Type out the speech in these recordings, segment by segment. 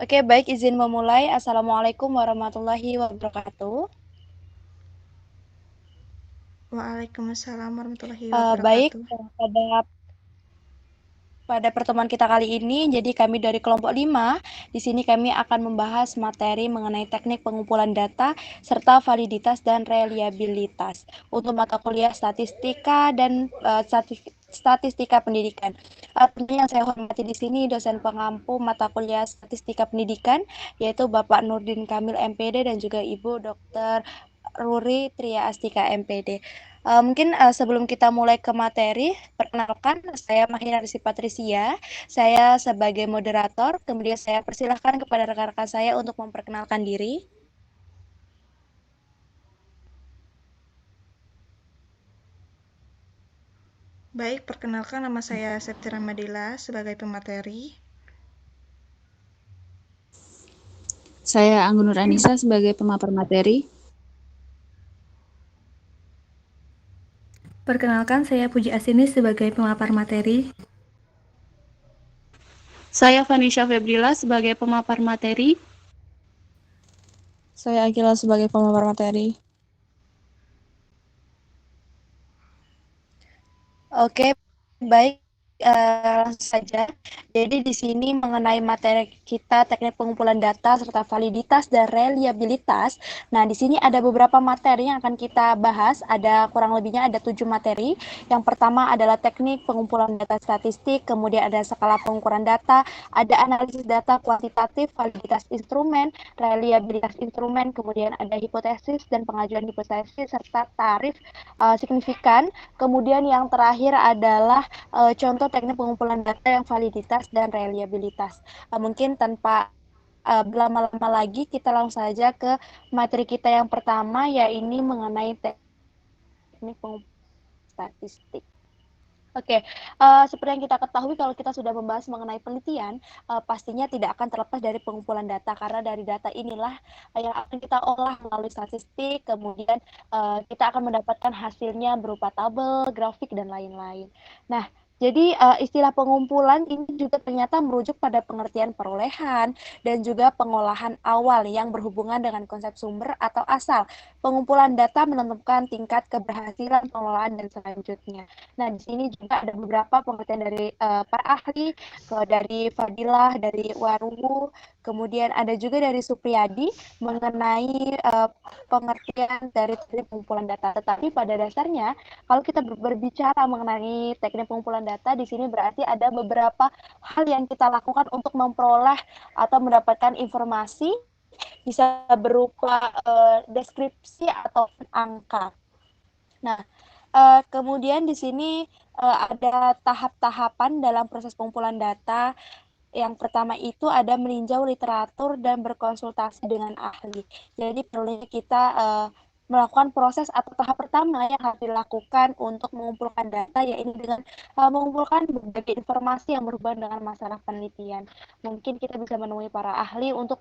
Oke, baik izin memulai. Assalamualaikum warahmatullahi wabarakatuh. Waalaikumsalam warahmatullahi Baik, wabarakatuh. pada pertemuan kita kali ini, jadi kami dari kelompok 5, di sini kami akan membahas materi mengenai teknik pengumpulan data serta validitas dan reliabilitas untuk mata kuliah statistika dan statistika pendidikan. Tentunya yang saya hormati di sini dosen pengampu mata kuliah statistika pendidikan yaitu Bapak Nurdin Kamil MPD dan juga Ibu Dr. Ruri Tria Astika MPD. Mungkin sebelum kita mulai ke materi, perkenalkan saya Mahina Risi Patricia. Saya sebagai moderator, kemudian saya persilahkan kepada rekan-rekan saya untuk memperkenalkan diri. Baik, perkenalkan nama saya Septira Madila sebagai pemateri. Saya Anggun Nur Anissa sebagai pemapar materi. Perkenalkan, saya Puji Asinis sebagai pemapar materi. Saya Vanisha Febrila sebagai pemapar materi. Saya Akila sebagai pemapar materi. Oke, baik. Langsung saja. Jadi di sini mengenai materi kita teknik pengumpulan data serta validitas dan reliabilitas. Nah, di sini ada beberapa materi yang akan kita bahas. Ada kurang lebihnya ada 7 materi. Yang pertama adalah teknik pengumpulan data statistik, kemudian ada skala pengukuran data, ada analisis data kuantitatif, validitas instrumen, reliabilitas instrumen, kemudian ada hipotesis dan pengajuan hipotesis serta tarif signifikan. Kemudian yang terakhir adalah contoh teknik pengumpulan data yang validitas dan reliabilitas. Mungkin tanpa berlama-lama lagi, kita langsung saja ke materi kita yang pertama, yaitu mengenai teknik pengumpulan statistik. Oke, seperti yang kita ketahui kalau kita sudah membahas mengenai penelitian, pastinya tidak akan terlepas dari pengumpulan data karena dari data inilah yang akan kita olah melalui statistik, kemudian kita akan mendapatkan hasilnya berupa tabel, grafik, dan lain-lain. Nah, jadi istilah pengumpulan ini juga ternyata merujuk pada pengertian perolehan dan juga pengolahan awal yang berhubungan dengan konsep sumber atau asal. Pengumpulan data menentukan tingkat keberhasilan pengelolaan dan selanjutnya. Nah, di sini juga ada beberapa pengertian dari para ahli, dari Fadilah, dari Waruwu, kemudian ada juga dari Supriyadi mengenai pengertian dari teknik pengumpulan data. Tetapi pada dasarnya, kalau kita berbicara mengenai teknik pengumpulan data, di sini berarti ada beberapa hal yang kita lakukan untuk memperoleh atau mendapatkan informasi, bisa berupa deskripsi atau angka. Nah, kemudian di sini ada tahap-tahapan dalam proses pengumpulan data. Yang pertama itu ada meninjau literatur dan berkonsultasi dengan ahli. Jadi perlunya kita melakukan proses atau tahap pertama yang harus dilakukan untuk mengumpulkan data, yaitu dengan mengumpulkan berbagai informasi yang berhubungan dengan masalah penelitian. Mungkin kita bisa menemui para ahli untuk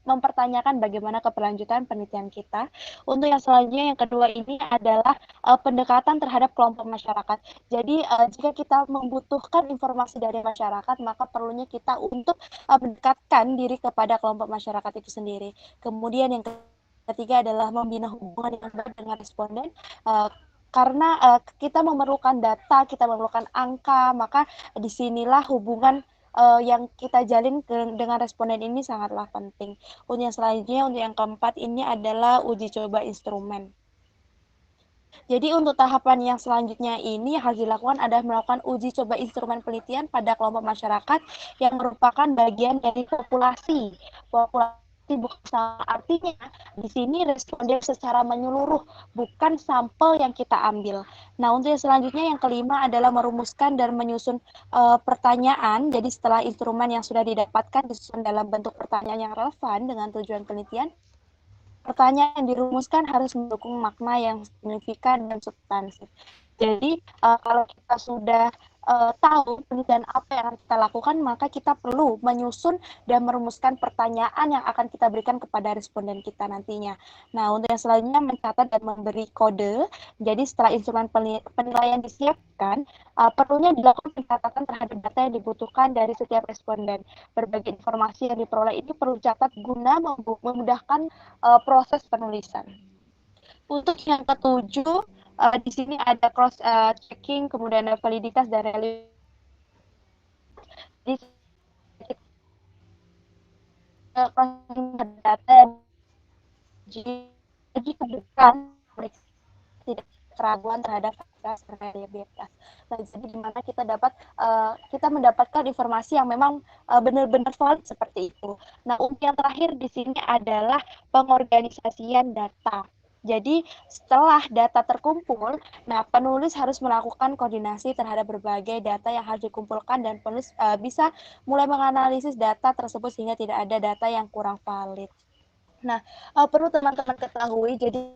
mempertanyakan bagaimana keberlanjutan penelitian kita. Untuk yang selanjutnya, yang kedua ini adalah pendekatan terhadap kelompok masyarakat. Jadi jika kita membutuhkan informasi dari masyarakat, maka perlunya kita untuk mendekatkan diri kepada kelompok masyarakat itu sendiri. Kemudian yang ketiga adalah membina hubungan yang baik dengan responden. Karena kita memerlukan data, kita memerlukan angka, maka disinilah hubungan yang kita jalin dengan responden ini sangatlah penting. Untuk yang selanjutnya, untuk yang keempat ini adalah uji coba instrumen. Jadi untuk tahapan yang selanjutnya ini yang harus dilakukan adalah melakukan uji coba instrumen penelitian pada kelompok masyarakat yang merupakan bagian dari populasi. Populasi bukan sama artinya di sini responden secara menyeluruh, bukan sampel yang kita ambil. Nah, untuk yang selanjutnya yang kelima adalah merumuskan dan menyusun pertanyaan. Jadi setelah instrumen yang sudah didapatkan disusun dalam bentuk pertanyaan yang relevan dengan tujuan penelitian, pertanyaan yang dirumuskan harus mendukung makna yang signifikan dan substansif. Jadi kalau kita sudah tahu penelitian apa yang akan kita lakukan, maka kita perlu menyusun dan merumuskan pertanyaan yang akan kita berikan kepada responden kita nantinya. Nah, untuk yang selanjutnya mencatat dan memberi kode. Jadi setelah instrumen penilaian disiapkan, perlunya dilakukan pencatatan terhadap data yang dibutuhkan dari setiap responden. Berbagai informasi yang diperoleh ini perlu dicatat guna memudahkan proses penulisan. Untuk yang ketujuh, di sini ada cross checking, kemudian ada validitas dan reliabilitas. Data jadi kebutuhan tidak keraguan terhadap reliabilitas. Nah, jadi di mana kita mendapatkan informasi yang memang benar-benar valid seperti itu. Nah, untuk yang terakhir di sini adalah pengorganisasian data. Jadi setelah data terkumpul, nah penulis harus melakukan koordinasi terhadap berbagai data yang harus dikumpulkan dan penulis bisa mulai menganalisis data tersebut sehingga tidak ada data yang kurang valid. Nah, perlu teman-teman ketahui, jadi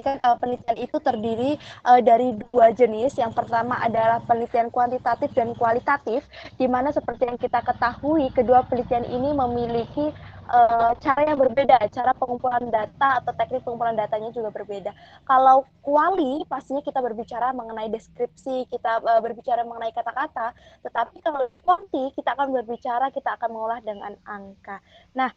kan penelitian itu terdiri dari dua jenis. Yang pertama adalah penelitian kuantitatif dan kualitatif, di mana seperti yang kita ketahui, kedua penelitian ini memiliki cara yang berbeda, cara pengumpulan data atau teknik pengumpulan datanya juga berbeda. Kalau kuali, pastinya kita berbicara mengenai deskripsi, kita berbicara mengenai kata-kata, tetapi kalau kuanti, kita akan mengolah dengan angka. Nah,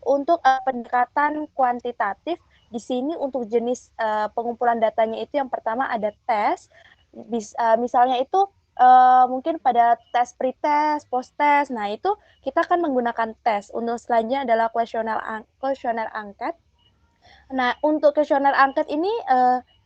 untuk pendekatan kuantitatif, di sini untuk jenis pengumpulan datanya itu yang pertama ada tes, misalnya itu mungkin pada tes pretest, post-test. Nah, itu kita akan menggunakan tes. Untuk selanjutnya adalah kuesioner angket. Nah, untuk kuesioner angket ini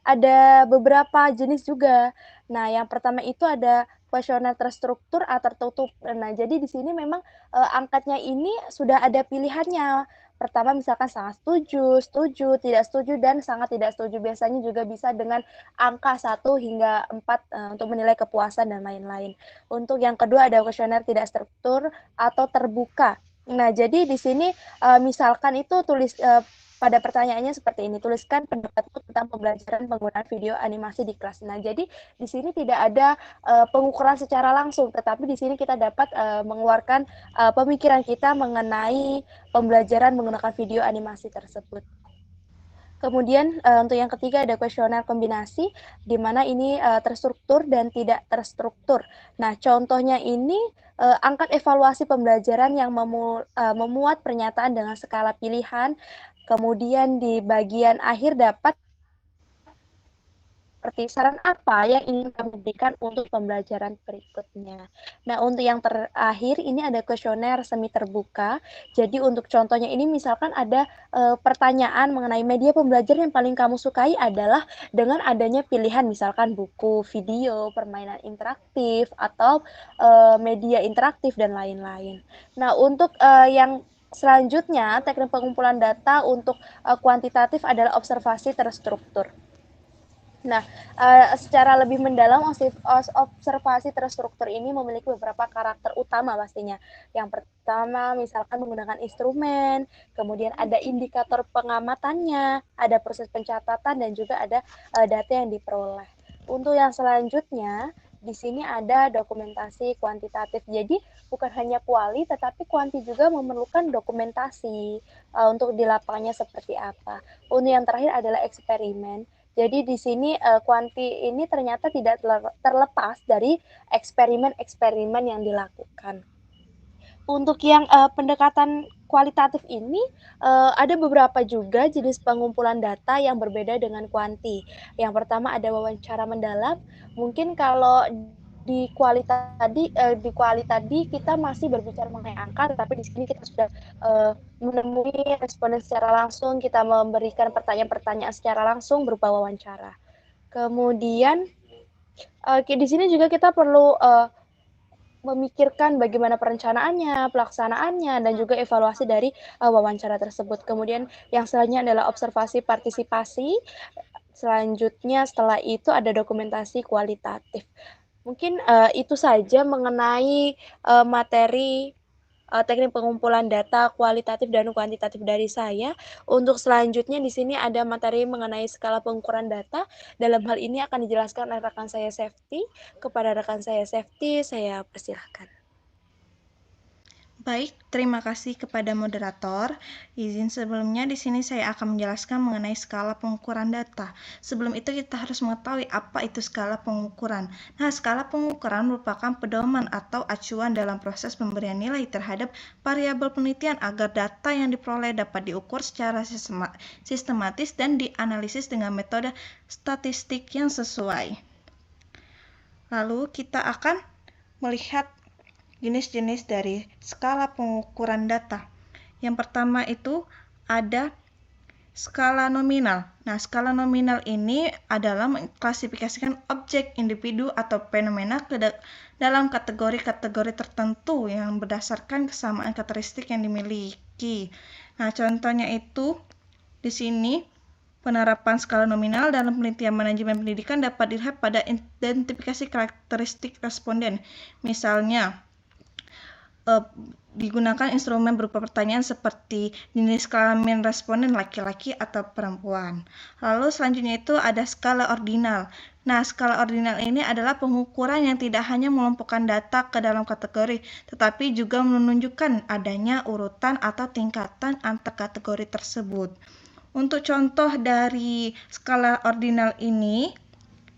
ada beberapa jenis juga. Nah, yang pertama itu ada kuesioner terstruktur atau tertutup. Nah, jadi di sini memang angkatnya ini sudah ada pilihannya. Pertama misalkan sangat setuju, setuju, tidak setuju, dan sangat tidak setuju. Biasanya juga bisa dengan angka 1 hingga 4 untuk menilai kepuasan dan lain-lain. Untuk yang kedua ada kuesioner tidak struktur atau terbuka. Nah, jadi di sini misalkan itu pada pertanyaannya seperti ini, tuliskan pendapatmu tentang pembelajaran penggunaan video animasi di kelas. Nah, jadi di sini tidak ada pengukuran secara langsung, tetapi di sini kita dapat mengeluarkan pemikiran kita mengenai pembelajaran menggunakan video animasi tersebut. Kemudian untuk yang ketiga ada kuesioner kombinasi, di mana ini terstruktur dan tidak terstruktur. Nah, contohnya ini angkat evaluasi pembelajaran yang memuat pernyataan dengan skala pilihan. Kemudian di bagian akhir dapat seperti saran apa yang ingin kami berikan untuk pembelajaran berikutnya. Nah, untuk yang terakhir ini ada kuesioner semi terbuka. Jadi untuk contohnya ini misalkan ada pertanyaan mengenai media pembelajaran yang paling kamu sukai adalah dengan adanya pilihan misalkan buku, video, permainan interaktif, atau media interaktif dan lain-lain. Nah, untuk yang selanjutnya teknik pengumpulan data untuk kuantitatif adalah observasi terstruktur. Nah, secara lebih mendalam observasi terstruktur ini memiliki beberapa karakter utama pastinya. Yang pertama misalkan menggunakan instrumen, kemudian ada indikator pengamatannya, ada proses pencatatan, dan juga ada data yang diperoleh. Untuk yang selanjutnya, di sini ada dokumentasi kuantitatif. Jadi bukan hanya kuali, tetapi kuanti juga memerlukan dokumentasi untuk di lapangannya seperti apa. Untuk yang terakhir adalah eksperimen. Jadi di sini kuanti ini ternyata tidak terlepas dari eksperimen-eksperimen yang dilakukan. Untuk yang pendekatan kualitatif ini ada beberapa juga jenis pengumpulan data yang berbeda dengan kuanti. Yang pertama ada wawancara mendalam. Mungkin kalau di kuali tadi kita masih berbicara mengenai angka, tetapi di sini kita sudah menemui responden secara langsung, kita memberikan pertanyaan-pertanyaan secara langsung berupa wawancara. Kemudian di sini juga kita perlu memikirkan bagaimana perencanaannya, pelaksanaannya, dan juga evaluasi dari wawancara tersebut. Kemudian yang selanjutnya adalah observasi partisipasi. Selanjutnya setelah itu ada dokumentasi kualitatif. Mungkin itu saja mengenai materi teknik pengumpulan data kualitatif dan kuantitatif dari saya. Untuk selanjutnya di sini ada materi mengenai skala pengukuran data. Dalam hal ini akan dijelaskan oleh rekan saya Safety. Kepada rekan saya Safety, saya persilahkan. Baik, terima kasih kepada moderator. Izin sebelumnya di sini saya akan menjelaskan mengenai skala pengukuran data. Sebelum itu kita harus mengetahui apa itu skala pengukuran. Nah, skala pengukuran merupakan pedoman atau acuan dalam proses pemberian nilai terhadap variabel penelitian agar data yang diperoleh dapat diukur secara sistematis dan dianalisis dengan metode statistik yang sesuai. Lalu kita akan melihat jenis-jenis dari skala pengukuran data. Yang pertama itu ada skala nominal. Nah, skala nominal ini adalah mengklasifikasikan objek, individu, atau fenomena dalam kategori-kategori tertentu yang berdasarkan kesamaan karakteristik yang dimiliki. Nah, contohnya itu di sini penerapan skala nominal dalam penelitian manajemen pendidikan dapat dilihat pada identifikasi karakteristik responden. Misalnya, digunakan instrumen berupa pertanyaan seperti jenis kelamin responden laki-laki atau perempuan. Lalu selanjutnya itu ada skala ordinal. Nah, skala ordinal ini adalah pengukuran yang tidak hanya mengelompokkan data ke dalam kategori, tetapi juga menunjukkan adanya urutan atau tingkatan antar kategori tersebut. Untuk contoh dari skala ordinal ini,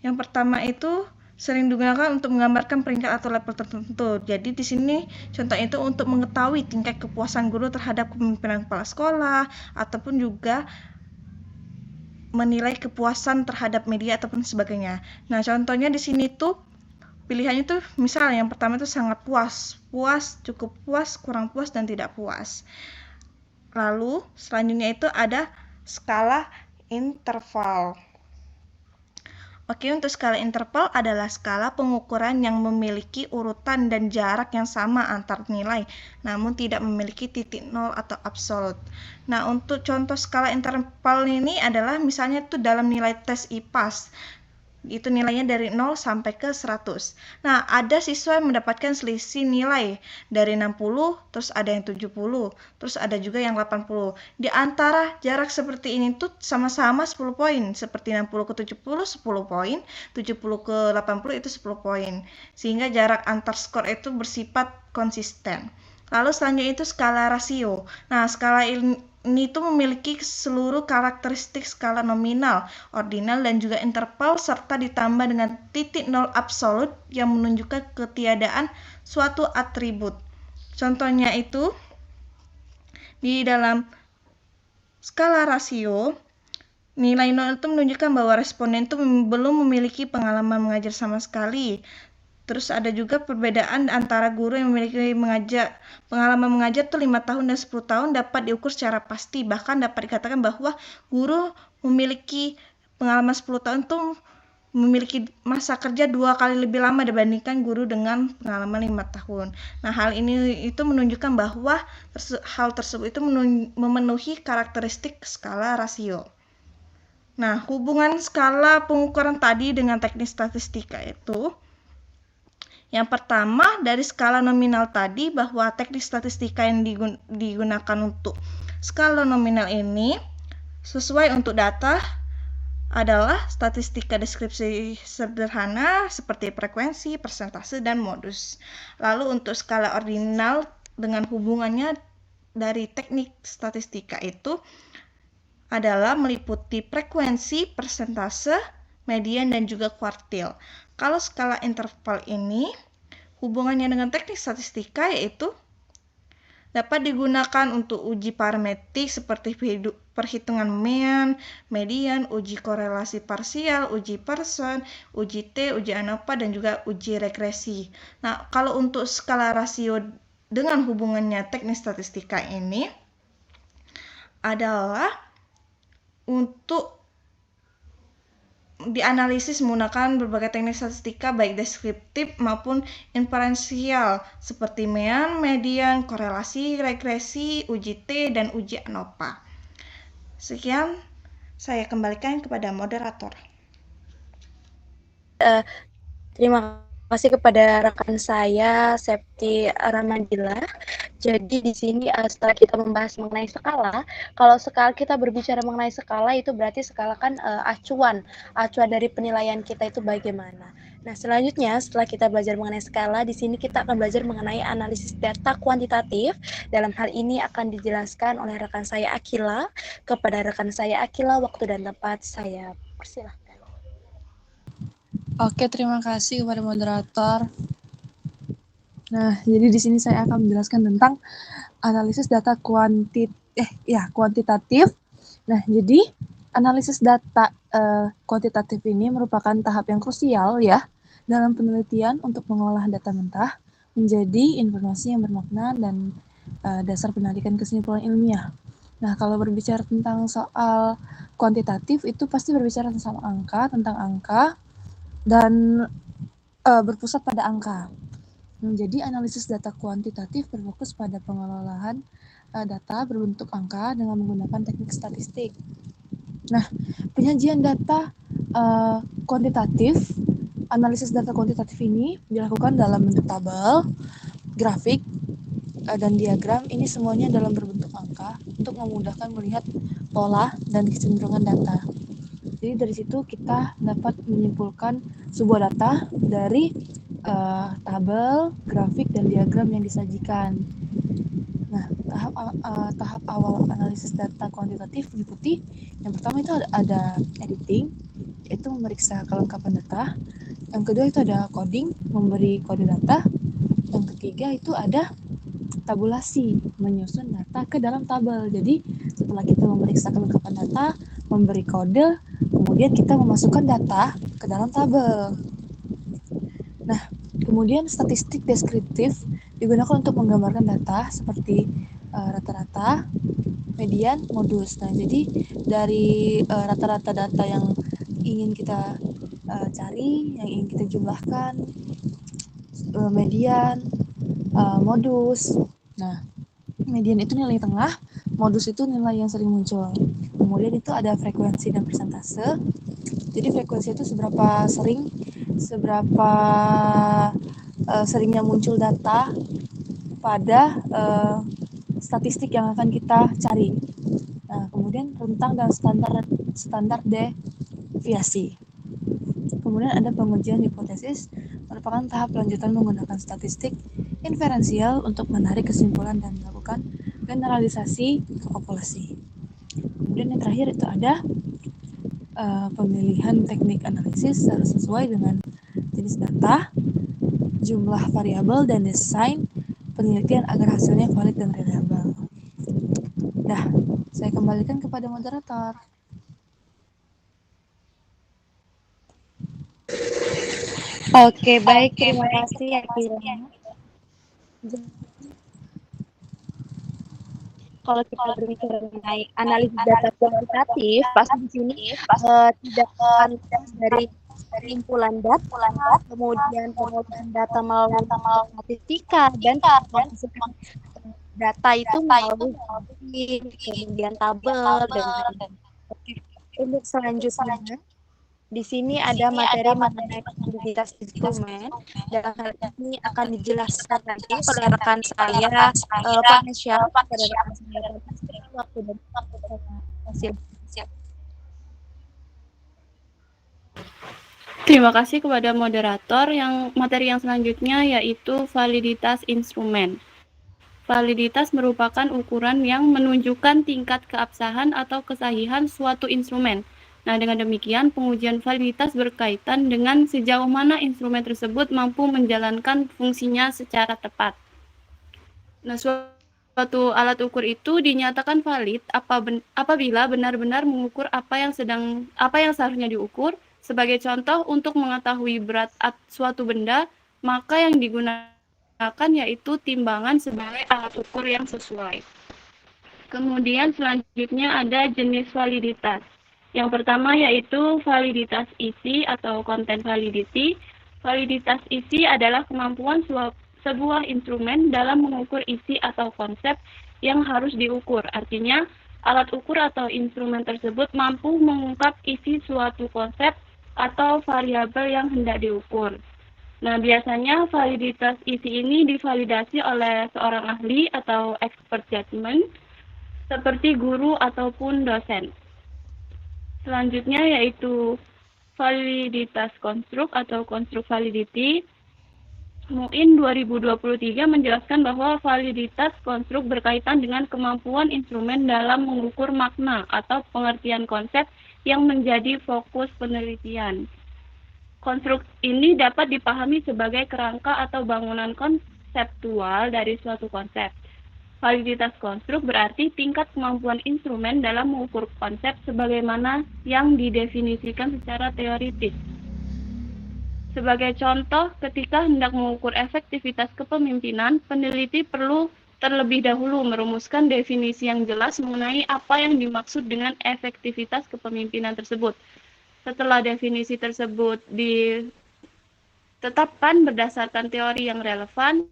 yang pertama itu sering digunakan untuk menggambarkan peringkat atau level tertentu. Jadi di sini contoh itu untuk mengetahui tingkat kepuasan guru terhadap kepemimpinan kepala sekolah ataupun juga menilai kepuasan terhadap media ataupun sebagainya. Nah, contohnya di sini tuh pilihannya tuh misalnya yang pertama itu sangat puas, cukup puas, kurang puas dan tidak puas. Lalu selanjutnya itu ada skala interval. Oke, untuk skala interval adalah skala pengukuran yang memiliki urutan dan jarak yang sama antar nilai, namun tidak memiliki titik nol atau absolut. Nah, untuk contoh skala interval ini adalah misalnya itu dalam nilai tes IPAS. Itu nilainya dari 0 sampai ke 100. Nah, ada siswa yang mendapatkan selisih nilai dari 60, terus ada yang 70, terus ada juga yang 80. Di antara jarak seperti ini tuh sama-sama 10 poin, seperti 60 ke 70 10 poin, 70 ke 80 itu 10 poin. Sehingga jarak antar skor itu bersifat konsisten. Lalu selanjutnya itu skala rasio. Nah, skala ini tuh memiliki seluruh karakteristik skala nominal, ordinal, dan juga interval serta ditambah dengan titik nol absolut yang menunjukkan ketiadaan suatu atribut. Contohnya itu di dalam skala rasio, nilai nol itu menunjukkan bahwa responden itu belum memiliki pengalaman mengajar sama sekali. Terus ada juga perbedaan antara guru yang memiliki pengalaman mengajar tuh 5 tahun dan 10 tahun dapat diukur secara pasti. Bahkan dapat dikatakan bahwa guru memiliki pengalaman 10 tahun tuh memiliki masa kerja 2 kali lebih lama dibandingkan guru dengan pengalaman 5 tahun. Nah, hal ini itu menunjukkan bahwa hal tersebut itu memenuhi karakteristik skala rasio. Nah, hubungan skala pengukuran tadi dengan teknik statistika itu, yang pertama, dari skala nominal tadi bahwa teknik statistika yang digunakan untuk skala nominal ini sesuai untuk data adalah statistika deskripsi sederhana seperti frekuensi, persentase, dan modus. Lalu untuk skala ordinal dengan hubungannya dari teknik statistika itu adalah meliputi frekuensi, persentase, median, dan juga kuartil. Kalau skala interval ini hubungannya dengan teknik statistika yaitu dapat digunakan untuk uji parametrik seperti perhitungan mean, median, uji korelasi parsial, uji Pearson, uji T, uji ANOVA, dan juga uji regresi. Nah, kalau untuk skala rasio dengan hubungannya teknik statistika ini adalah untuk dianalisis menggunakan berbagai teknik statistika baik deskriptif maupun inferensial seperti mean, median, korelasi, regresi, uji T, dan uji ANOVA. Sekian, saya kembalikan kepada moderator. Terima kasih kepada rekan saya Septi Ramadila. Jadi di sini setelah kita membahas mengenai skala, kalau skala kita berbicara mengenai skala itu berarti skala kan acuan dari penilaian kita itu bagaimana. Nah, selanjutnya setelah kita belajar mengenai skala, di sini kita akan belajar mengenai analisis data kuantitatif. Dalam hal ini akan dijelaskan oleh rekan saya Akila. Kepada rekan saya Akila, waktu dan tempat saya persilahkan. Oke, terima kasih kepada moderator. Nah, jadi di sini saya akan menjelaskan tentang analisis data kuantitatif. Nah, jadi analisis data kuantitatif ini merupakan tahap yang krusial ya dalam penelitian untuk mengolah data mentah menjadi informasi yang bermakna dan dasar penarikan kesimpulan ilmiah. Nah, kalau berbicara tentang soal kuantitatif itu pasti berbicara tentang angka dan berpusat pada angka. Jadi analisis data kuantitatif berfokus pada pengelolaan data berbentuk angka dengan menggunakan teknik statistik. Nah, penyajian data kuantitatif, analisis data kuantitatif ini dilakukan dalam bentuk tabel, grafik, dan diagram. Ini semuanya dalam berbentuk angka untuk memudahkan melihat pola dan kecenderungan data. Jadi dari situ kita dapat menyimpulkan sebuah data dari tabel, grafik, dan diagram yang disajikan. Nah, tahap awal analisis data kuantitatif diikuti. Yang pertama itu ada editing, yaitu memeriksa kelengkapan data. Yang kedua itu ada coding, memberi kode data. Yang ketiga itu ada tabulasi, menyusun data ke dalam tabel. Jadi setelah kita memeriksa kelengkapan data, memberi kode, kemudian kita memasukkan data ke dalam tabel. Nah, kemudian statistik deskriptif digunakan untuk menggambarkan data seperti rata-rata, median, modus. Nah, jadi dari rata-rata data yang ingin kita cari, yang ingin kita jumlahkan, median, modus. Nah, median itu nilai tengah, modus itu nilai yang sering muncul. Kemudian itu ada frekuensi dan persentase. Jadi frekuensi itu seberapa seringnya muncul data pada statistik yang akan kita cari. Nah, kemudian rentang dan standar deviasi. Kemudian ada pengujian hipotesis, merupakan tahap lanjutan menggunakan statistik inferensial untuk menarik kesimpulan dan melakukan generalisasi ke populasi. Kemudian yang terakhir itu ada pemilihan teknik analisis harus sesuai dengan jenis data, jumlah variabel, dan desain penelitian agar hasilnya valid dan reliable. Dah, saya kembalikan kepada moderator. Oke, baik. Terima kasih Akila. Kalau kita berbicara mengenai analisis data kuantitatif, pasti di sini tidak akan dari pengumpulan data, kemudian pengolahan data melalui statistika, dan data itu melalui kemudian tabel dan lain-lain. Untuk selanjutnya, di sini ada materi mengenai validitas instrumen. Dalam hal ini akan dijelaskan nanti oleh rekan saya, Vanessa, pada rekan saya waktu dan hasil. Terima kasih kepada moderator. Materi yang selanjutnya yaitu validitas instrumen. Validitas merupakan ukuran yang menunjukkan tingkat keabsahan atau kesahihan suatu instrumen. Nah, dengan demikian, pengujian validitas berkaitan dengan sejauh mana instrumen tersebut mampu menjalankan fungsinya secara tepat. Nah, suatu alat ukur itu dinyatakan valid apabila benar-benar mengukur apa yang seharusnya diukur. Sebagai contoh, untuk mengetahui berat suatu benda, maka yang digunakan yaitu timbangan sebagai alat ukur yang sesuai. Kemudian selanjutnya ada jenis validitas. Yang pertama yaitu validitas isi atau content validity. Validitas isi adalah kemampuan sebuah instrumen dalam mengukur isi atau konsep yang harus diukur. Artinya, alat ukur atau instrumen tersebut mampu mengungkap isi suatu konsep atau variabel yang hendak diukur. Nah, biasanya validitas isi ini divalidasi oleh seorang ahli atau expert judgment seperti guru ataupun dosen. Selanjutnya yaitu validitas konstruk atau konstruk validity. MUIN 2023 menjelaskan bahwa validitas konstruk berkaitan dengan kemampuan instrumen dalam mengukur makna atau pengertian konsep yang menjadi fokus penelitian. Konstruk ini dapat dipahami sebagai kerangka atau bangunan konseptual dari suatu konsep. Validitas konstruk berarti tingkat kemampuan instrumen dalam mengukur konsep sebagaimana yang didefinisikan secara teoritis. Sebagai contoh, ketika hendak mengukur efektivitas kepemimpinan, peneliti perlu terlebih dahulu merumuskan definisi yang jelas mengenai apa yang dimaksud dengan efektivitas kepemimpinan tersebut. Setelah definisi tersebut ditetapkan berdasarkan teori yang relevan,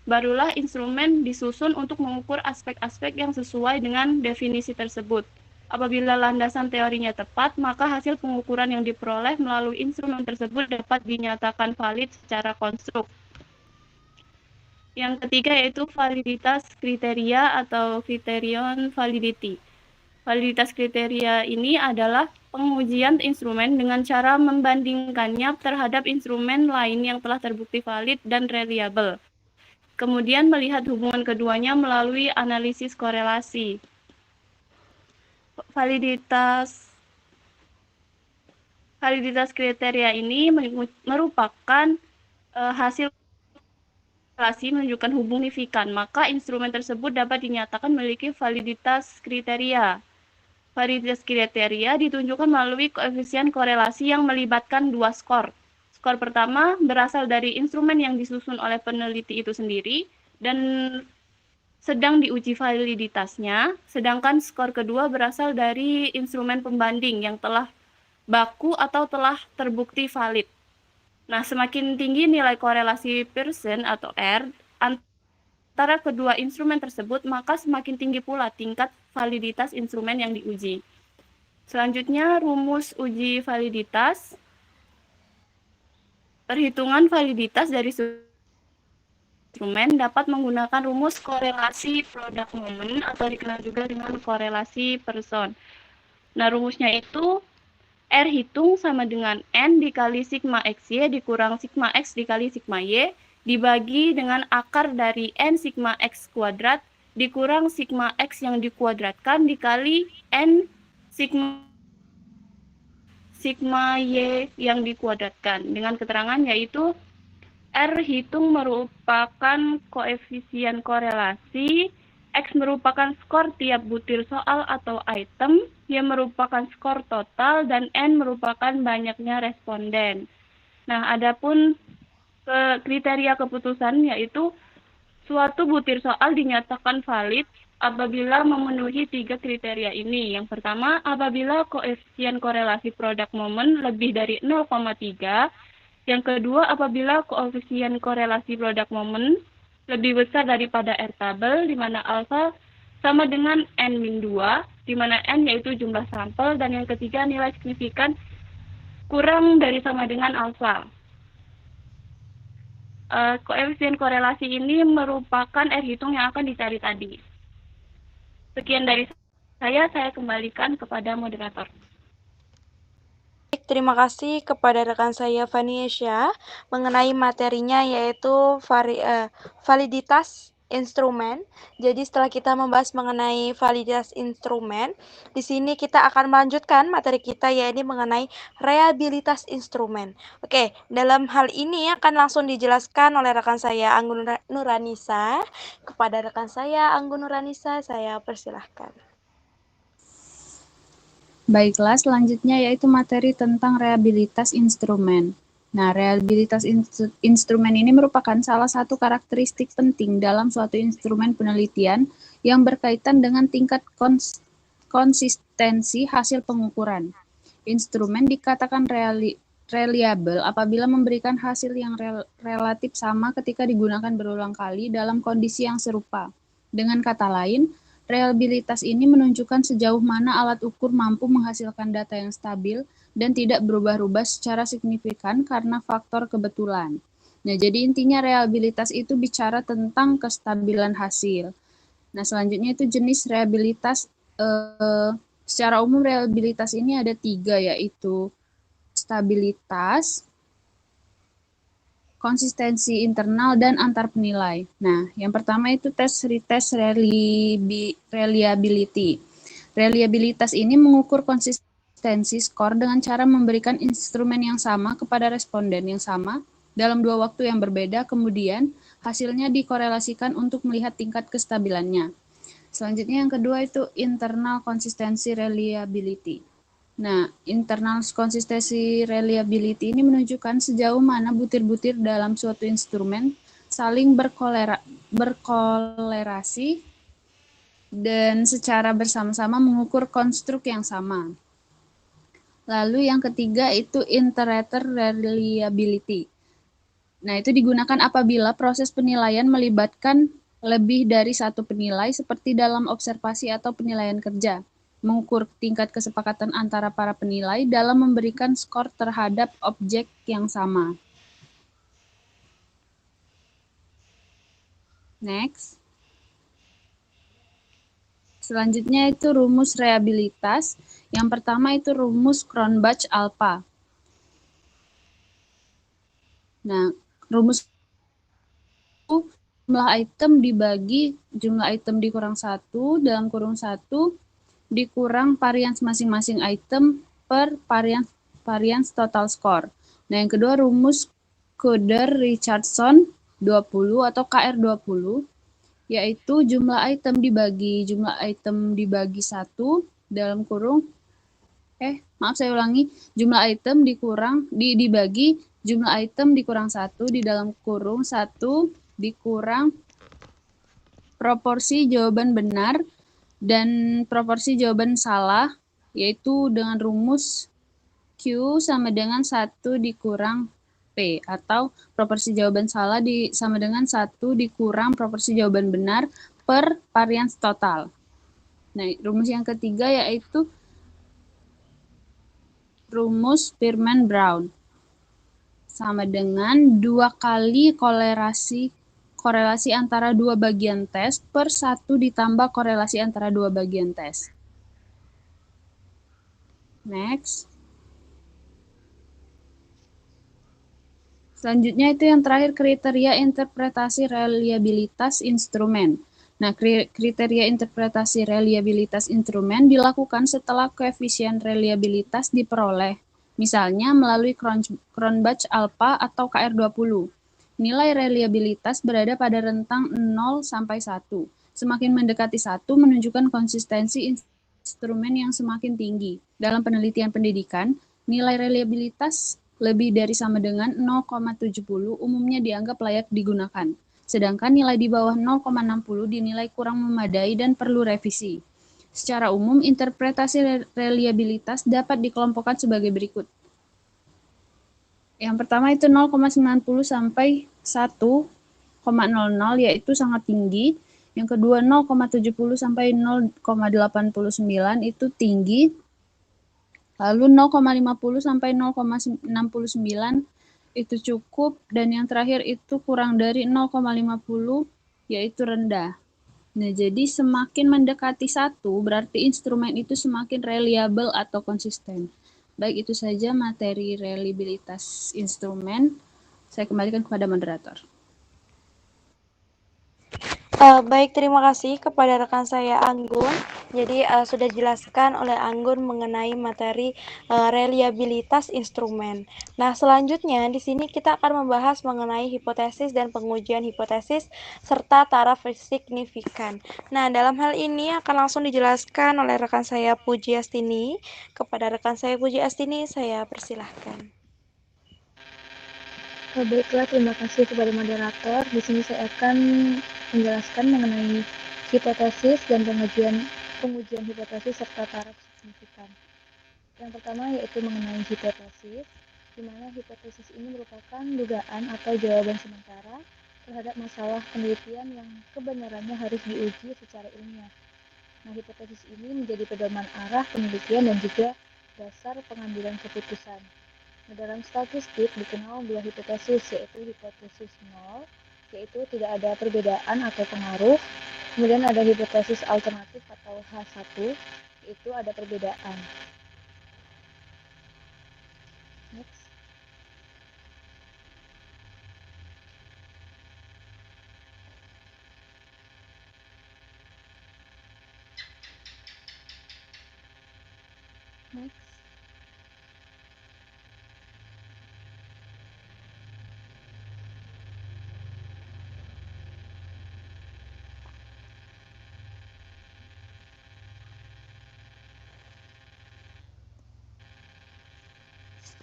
barulah instrumen disusun untuk mengukur aspek-aspek yang sesuai dengan definisi tersebut. Apabila landasan teorinya tepat, maka hasil pengukuran yang diperoleh melalui instrumen tersebut dapat dinyatakan valid secara konstruk. Yang ketiga yaitu validitas kriteria atau criterion validity. Validitas kriteria ini adalah pengujian instrumen dengan cara membandingkannya terhadap instrumen lain yang telah terbukti valid dan reliable. Kemudian melihat hubungan keduanya melalui analisis korelasi. Validitas kriteria ini merupakan hasil korelasi menunjukkan hubungan signifikan, maka instrumen tersebut dapat dinyatakan memiliki validitas kriteria. Validitas kriteria ditunjukkan melalui koefisien korelasi yang melibatkan dua skor. Skor pertama berasal dari instrumen yang disusun oleh peneliti itu sendiri dan sedang diuji validitasnya, sedangkan skor kedua berasal dari instrumen pembanding yang telah baku atau telah terbukti valid. Nah, semakin tinggi nilai korelasi Pearson atau R antara kedua instrumen tersebut, maka semakin tinggi pula tingkat validitas instrumen yang diuji. Selanjutnya, rumus uji validitas. Perhitungan validitas dari instrumen dapat menggunakan rumus korelasi product moment atau dikenal juga dengan korelasi person. Nah, rumusnya itu R hitung sama dengan N dikali sigma XY dikurang sigma X dikali sigma Y dibagi dengan akar dari N sigma X kuadrat dikurang sigma X yang dikuadratkan dikali N sigma Y yang dikuadratkan. Dengan keterangan yaitu R hitung merupakan koefisien korelasi, X merupakan skor tiap butir soal atau item, Y merupakan skor total, dan N merupakan banyaknya responden. Nah, adapun kriteria keputusan yaitu suatu butir soal dinyatakan valid apabila memenuhi 3 kriteria ini. Yang pertama, apabila koefisien korelasi product moment lebih dari 0,3. Yang kedua, apabila koefisien korelasi product moment lebih besar daripada R tabel, di mana alfa sama dengan N-2, di mana N yaitu jumlah sampel, dan yang ketiga, nilai signifikan kurang dari sama dengan alfa. Koefisien korelasi ini merupakan R hitung yang akan dicari tadi. Sekian dari saya kembalikan kepada moderator. Terima kasih kepada rekan saya Vanisha mengenai materinya yaitu validitas instrumen. Jadi setelah kita membahas mengenai validitas instrumen, di sini kita akan melanjutkan materi kita yaitu mengenai reliabilitas instrumen. Oke, dalam hal ini akan langsung dijelaskan oleh rekan saya Anggun Nuranisa. Kepada rekan saya Anggun Nuranisa, saya persilahkan. Baiklah, selanjutnya yaitu materi tentang reliabilitas instrumen. Nah, reliabilitas instrumen ini merupakan salah satu karakteristik penting dalam suatu instrumen penelitian yang berkaitan dengan tingkat konsistensi hasil pengukuran. Instrumen dikatakan reliable apabila memberikan hasil yang relatif sama ketika digunakan berulang kali dalam kondisi yang serupa. Dengan kata lain, reliabilitas ini menunjukkan sejauh mana alat ukur mampu menghasilkan data yang stabil dan tidak berubah-ubah secara signifikan karena faktor kebetulan. Nah, jadi intinya reliabilitas itu bicara tentang kestabilan hasil. Nah, selanjutnya itu jenis reliabilitas. Secara umum reliabilitas ini ada 3, yaitu stabilitas, konsistensi internal, dan antar penilai. Nah, yang pertama itu retest reliability. Reliabilitas ini mengukur konsistensi skor dengan cara memberikan instrumen yang sama kepada responden yang sama dalam 2 waktu yang berbeda, kemudian hasilnya dikorelasikan untuk melihat tingkat kestabilannya. Selanjutnya yang kedua itu internal consistency reliability. Nah, internal consistency reliability ini menunjukkan sejauh mana butir-butir dalam suatu instrumen saling berkolerasi dan secara bersama-sama mengukur konstruk yang sama. Lalu yang ketiga itu iterator reliability. Nah, itu digunakan apabila proses penilaian melibatkan lebih dari satu penilai seperti dalam observasi atau penilaian kerja, mengukur tingkat kesepakatan antara para penilai dalam memberikan skor terhadap objek yang sama. Next. Selanjutnya itu rumus reliabilitas. Yang pertama itu rumus Cronbach-Alpha. Nah, rumus jumlah item dibagi jumlah item dikurang 1 dalam kurung 1 dikurang varians masing-masing item per varians total score. Nah, yang kedua rumus Coder-Richardson 20 atau KR20, yaitu jumlah item dibagi 1 dalam kurung jumlah item dibagi jumlah item dikurang 1 di dalam kurung 1 dikurang proporsi jawaban benar dan proporsi jawaban salah, yaitu dengan rumus Q sama dengan 1 dikurang P, atau proporsi jawaban salah sama dengan 1 dikurang proporsi jawaban benar per varians total. Nah, rumus yang ketiga yaitu rumus Spearman-Brown, sama dengan 2 kali korelasi antara 2 bagian tes per 1 ditambah korelasi antara 2 bagian tes. Next. Selanjutnya itu yang terakhir kriteria interpretasi reliabilitas instrumen. Nah, kriteria interpretasi reliabilitas instrumen dilakukan setelah koefisien reliabilitas diperoleh, misalnya melalui Cronbach-Alpha atau KR20. Nilai reliabilitas berada pada rentang 0 sampai 1. Semakin mendekati 1 menunjukkan konsistensi instrumen yang semakin tinggi. Dalam penelitian pendidikan, nilai reliabilitas lebih dari sama dengan 0,70 umumnya dianggap layak digunakan. Sedangkan nilai di bawah 0,60 dinilai kurang memadai dan perlu revisi. Secara umum, interpretasi reliabilitas dapat dikelompokkan sebagai berikut. Yang pertama itu 0,90 sampai 1,00 yaitu sangat tinggi. Yang kedua 0,70 sampai 0,89 itu tinggi. Lalu 0,50 sampai 0,69 itu cukup, dan yang terakhir itu kurang dari 0,50 yaitu rendah. Nah, jadi semakin mendekati 1 berarti instrumen itu semakin reliable atau konsisten. Baik, itu saja materi reliabilitas instrumen. Saya kembalikan kepada moderator. Baik, terima kasih kepada rekan saya Anggun. Jadi sudah dijelaskan oleh Anggun mengenai materi reliabilitas instrumen. Nah, selanjutnya di sini kita akan membahas mengenai hipotesis dan pengujian hipotesis serta taraf signifikan. Nah, dalam hal ini akan langsung dijelaskan oleh rekan saya Puji Astini. Kepada rekan saya Puji Astini, saya persilahkan. Baiklah, terima kasih kepada moderator. Di sini saya akan menjelaskan mengenai hipotesis dan pengujian hipotesis serta taraf signifikan. Yang pertama yaitu mengenai hipotesis, di mana hipotesis ini merupakan dugaan atau jawaban sementara terhadap masalah penelitian yang kebenarannya harus diuji secara ilmiah. Nah, hipotesis ini menjadi pedoman arah penelitian dan juga dasar pengambilan keputusan. Nah, dalam statistik dikenal dua hipotesis, yaitu hipotesis nol, yaitu tidak ada perbedaan atau pengaruh. Kemudian ada hipotesis alternatif atau H1, yaitu ada perbedaan. Next. Next.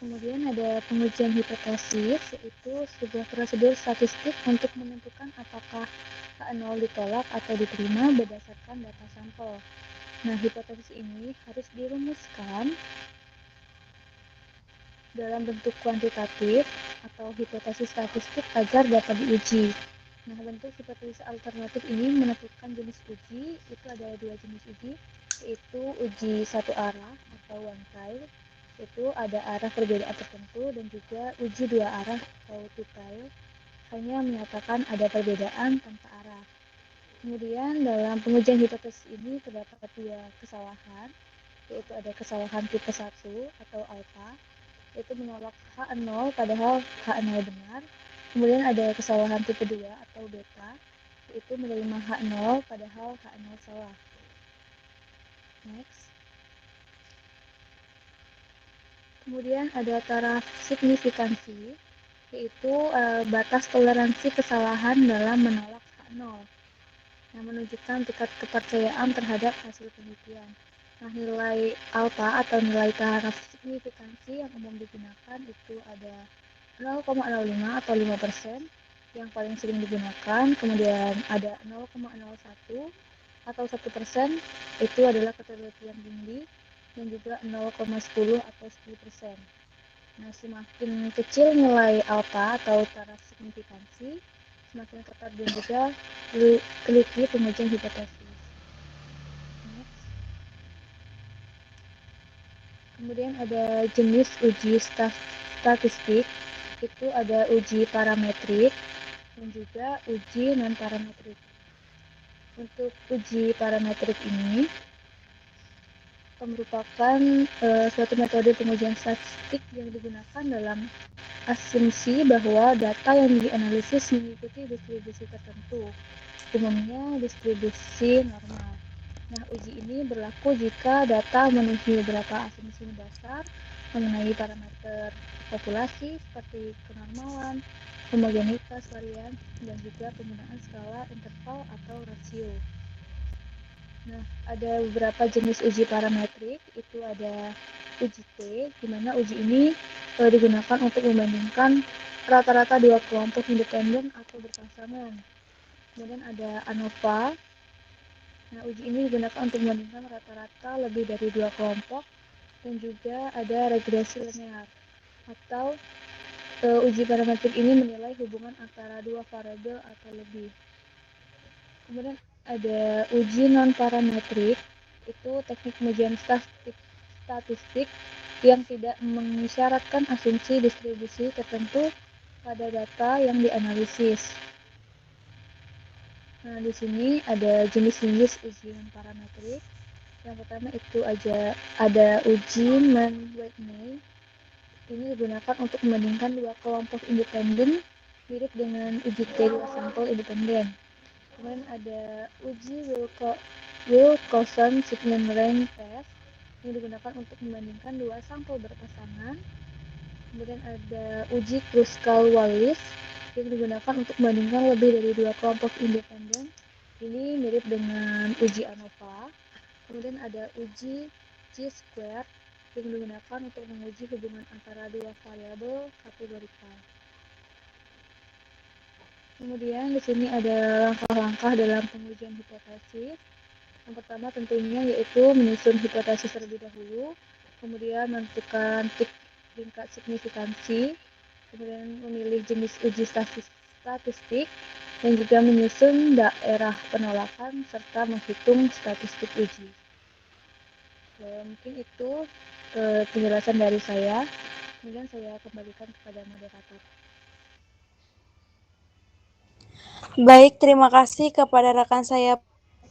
Kemudian ada pengujian hipotesis, yaitu sebuah prosedur statistik untuk menentukan apakah H0 ditolak atau diterima berdasarkan data sampel. Nah, hipotesis ini harus dirumuskan dalam bentuk kuantitatif atau hipotesis statistik agar dapat diuji. Nah, bentuk hipotesis alternatif ini menentukan jenis uji. Itu ada dua jenis uji, yaitu uji satu arah atau one tail, itu ada arah perbedaan tertentu, dan juga uji dua arah atau two tail, hanya menyatakan ada perbedaan tanpa arah. Kemudian dalam pengujian hipotesis ini terdapat dua kesalahan, yaitu ada kesalahan tipe 1 atau alpha, yaitu menolak H0 padahal H0 benar. Kemudian ada kesalahan tipe 2 atau beta, yaitu menerima H0 padahal H0 salah. Next. Kemudian ada taraf signifikansi, yaitu batas toleransi kesalahan dalam menolak H0 yang menunjukkan tingkat kepercayaan terhadap hasil penelitian. Nah, nilai alpha atau nilai taraf signifikansi yang umum digunakan itu ada 0,05 atau 5% yang paling sering digunakan, kemudian ada 0,01 atau 1% itu adalah ketelitian tinggi, dan juga 0,10 atau 10%. Nah, semakin kecil nilai alpha atau taraf signifikansi, semakin ketat dan juga teliti pengujian hipotesis. Next. Kemudian ada jenis uji statistik, itu ada uji parametrik dan juga uji non-parametrik. Untuk uji parametrik ini merupakan suatu metode pengujian statistik yang digunakan dalam asumsi bahwa data yang dianalisis mengikuti distribusi tertentu, umumnya distribusi normal. Nah, uji ini berlaku jika data memenuhi beberapa asumsi dasar mengenai parameter populasi seperti kenormalan, homogenitas varian, dan juga penggunaan skala interval atau rasio. Nah, ada beberapa jenis uji parametrik, itu ada uji T, di mana uji ini digunakan untuk membandingkan rata-rata dua kelompok independen atau berpasangan. Kemudian ada ANOVA. Nah, uji ini digunakan untuk membandingkan rata-rata lebih dari dua kelompok, dan juga ada regresi linear, atau uji parametrik ini menilai hubungan antara dua variabel atau lebih. Kemudian ada uji non-parametrik, itu teknik pengujian statistik yang tidak mengisyaratkan asumsi distribusi tertentu pada data yang dianalisis. Nah, di sini ada jenis-jenis uji non-parametrik. Yang pertama itu ada uji Mann-Whitney. Ini digunakan untuk membandingkan dua kelompok independen, mirip dengan uji T dua sampel independen. Kemudian ada uji Wilcoxon-Signon-Rank test yang digunakan untuk membandingkan dua sampel berpasangan. Kemudian ada uji Kruskal-Wallis yang digunakan untuk membandingkan lebih dari dua kelompok independen. Ini mirip dengan uji ANOVA. Kemudian ada uji Chi-square yang digunakan untuk menguji hubungan antara dua variabel kategorikal. Kemudian di sini ada langkah-langkah dalam pengujian hipotesis. Yang pertama tentunya yaitu menyusun hipotesis terlebih dahulu, kemudian menentukan tingkat signifikansi, kemudian memilih jenis uji statistik dan juga menyusun daerah penolakan serta menghitung statistik uji. Mungkin itu penjelasan dari saya. Kemudian saya kembalikan kepada moderator. Baik, terima kasih kepada rekan saya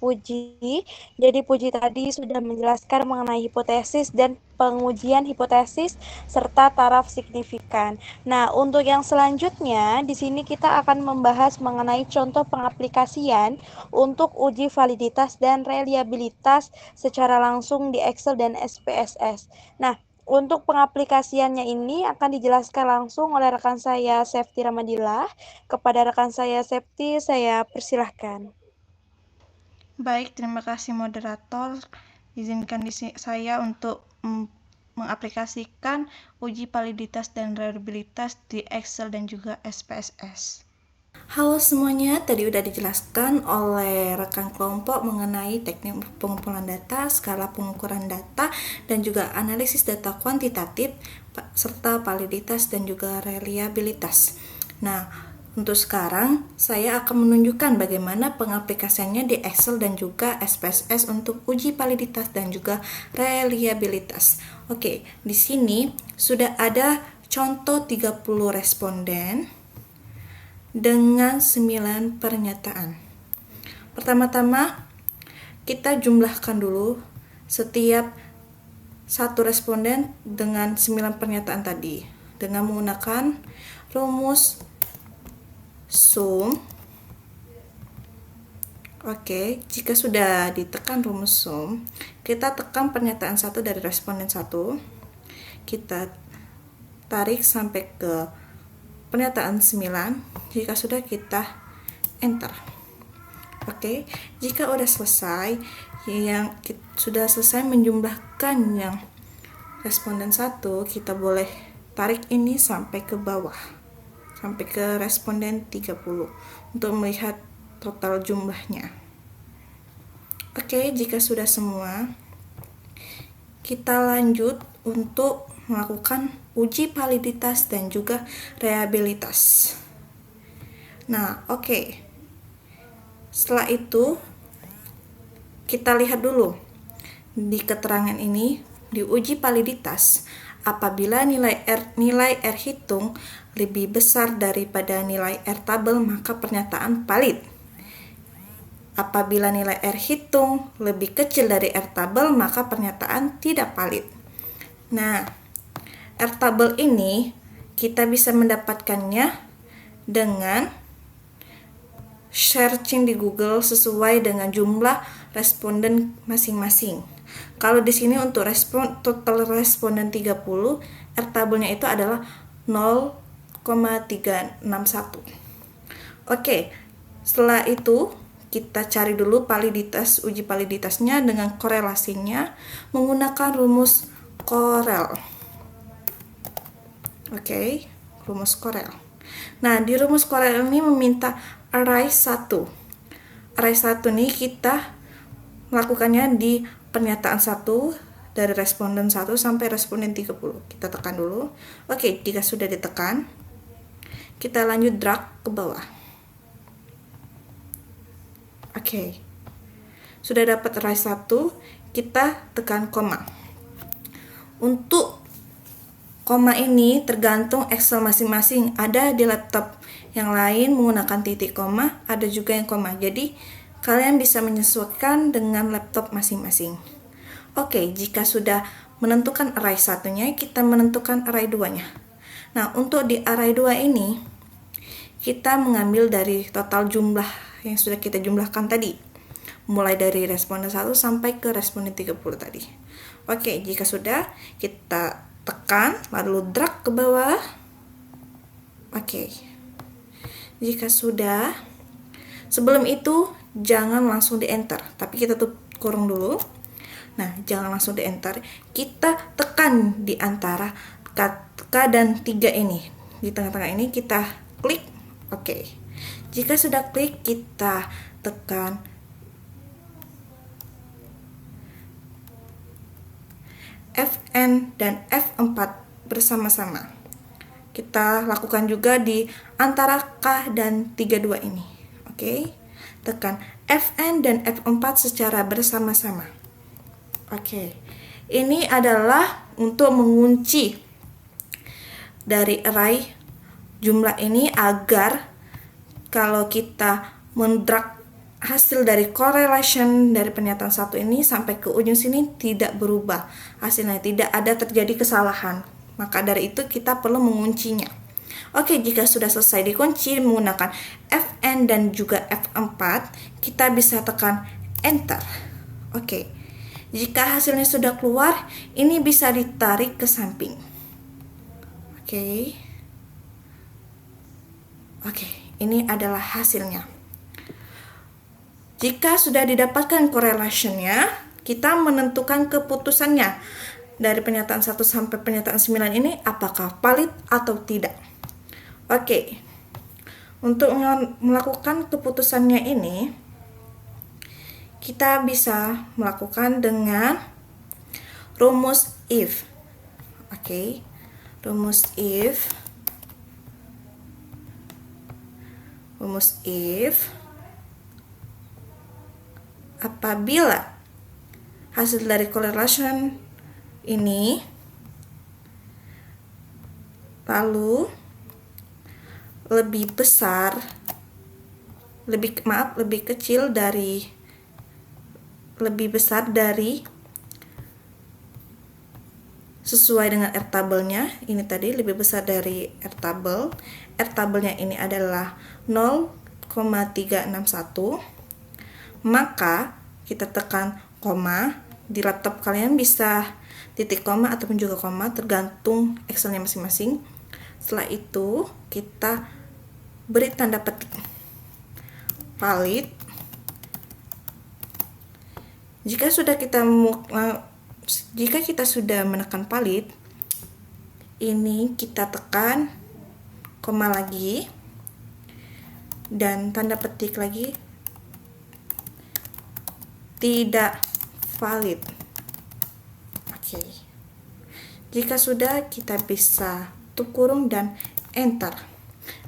Puji. Jadi Puji tadi sudah menjelaskan mengenai hipotesis dan pengujian hipotesis serta taraf signifikan. Nah, untuk yang selanjutnya di sini kita akan membahas mengenai contoh pengaplikasian untuk uji validitas dan reliabilitas secara langsung di Excel dan SPSS. Nah, untuk pengaplikasiannya ini akan dijelaskan langsung oleh rekan saya Sefti Ramadillah. Kepada rekan saya Septi, saya persilahkan. Baik, terima kasih moderator. Izinkan saya untuk mengaplikasikan uji validitas dan reliabilitas di Excel dan juga SPSS. Halo semuanya, tadi udah dijelaskan oleh rekan kelompok mengenai teknik pengumpulan data, skala pengukuran data, dan juga analisis data kuantitatif, serta validitas dan juga reliabilitas. Nah, untuk sekarang, saya akan menunjukkan bagaimana pengaplikasiannya di Excel dan juga SPSS untuk uji validitas dan juga reliabilitas. Oke, di sini sudah ada contoh 30 responden dengan 9 pernyataan. Pertama-tama, kita jumlahkan dulu setiap satu responden dengan 9 pernyataan tadi dengan menggunakan rumus sum. Oke, jika sudah ditekan rumus sum, kita tekan pernyataan 1 dari responden 1. Kita tarik sampai ke pernyataan 9. Jika sudah, kita enter. Oke, jika sudah selesai, sudah selesai menjumlahkan yang responden 1, kita boleh tarik ini sampai ke bawah, sampai ke responden 30 untuk melihat total jumlahnya. Oke, jika sudah semua, kita lanjut untuk melakukan uji validitas dan juga reliabilitas. Nah, oke. Setelah itu, kita lihat dulu di keterangan ini, di uji validitas, apabila nilai R hitung lebih besar daripada nilai R tabel, maka pernyataan valid. Apabila nilai R hitung lebih kecil dari R tabel, maka pernyataan tidak valid. Nah, R tabel ini kita bisa mendapatkannya dengan searching di Google sesuai dengan jumlah responden masing-masing. Kalau di sini untuk total responden 30, R tabelnya itu adalah 0,361. Oke, setelah itu kita cari dulu validitas, uji validitasnya dengan korelasinya menggunakan rumus Corel. Oke, rumus Corel. Nah, di rumus Corel ini meminta array 1. Array 1 ini kita melakukannya di pernyataan 1 dari responden 1 sampai responden 30. Kita tekan dulu. Oke, jika sudah ditekan, kita lanjut drag ke bawah. Oke. Sudah dapat array 1, kita tekan koma. Untuk koma ini tergantung Excel masing-masing. Ada di laptop yang lain menggunakan titik koma, ada juga yang koma. Jadi, kalian bisa menyesuaikan dengan laptop masing-masing. Oke, jika sudah menentukan array 1-nya, kita menentukan array 2-nya. Nah, untuk di array 2 ini, kita mengambil dari total jumlah yang sudah kita jumlahkan tadi. Mulai dari responden 1 sampai ke responden 30 tadi. Oke, jika sudah, kita tekan, lalu drag ke bawah. Oke. Jika sudah, sebelum itu jangan langsung di enter, tapi kita tuh kurung dulu. Nah, jangan langsung di enter. Kita tekan di antara K dan 3 ini. Di tengah-tengah ini kita klik. Oke. Jika sudah klik, kita tekan Fn dan F4 bersama-sama. kita lakukan juga di antara K dan 32 ini. Oke, tekan Fn dan F4 secara bersama-sama. Oke, ini adalah untuk mengunci dari array jumlah ini agar kalau kita mendrag hasil dari correlation dari pernyataan satu ini sampai ke ujung sini tidak berubah hasilnya, tidak ada terjadi kesalahan. Maka dari itu kita perlu menguncinya. Oke, jika sudah selesai dikunci menggunakan Fn dan juga F4, kita bisa tekan enter. Oke, jika hasilnya sudah keluar, ini bisa ditarik ke samping. Oke, ini adalah hasilnya. Jika sudah didapatkan correlationnya, kita menentukan keputusannya dari pernyataan 1 sampai pernyataan 9 ini apakah valid atau tidak. Oke, untuk melakukan keputusannya ini, kita bisa melakukan dengan rumus if. Oke, rumus if apabila hasil dari correlation ini lalu lebih sesuai dengan R tabelnya, ini tadi lebih besar dari R tabelnya ini adalah 0,361, maka kita tekan koma. Di laptop kalian bisa titik koma ataupun juga koma, tergantung Excelnya masing-masing. Setelah itu kita beri tanda petik valid. Jika kita sudah menekan valid, ini kita tekan koma lagi dan tanda petik lagi, tidak valid. Oke. Jika sudah, kita bisa tutup kurung dan enter.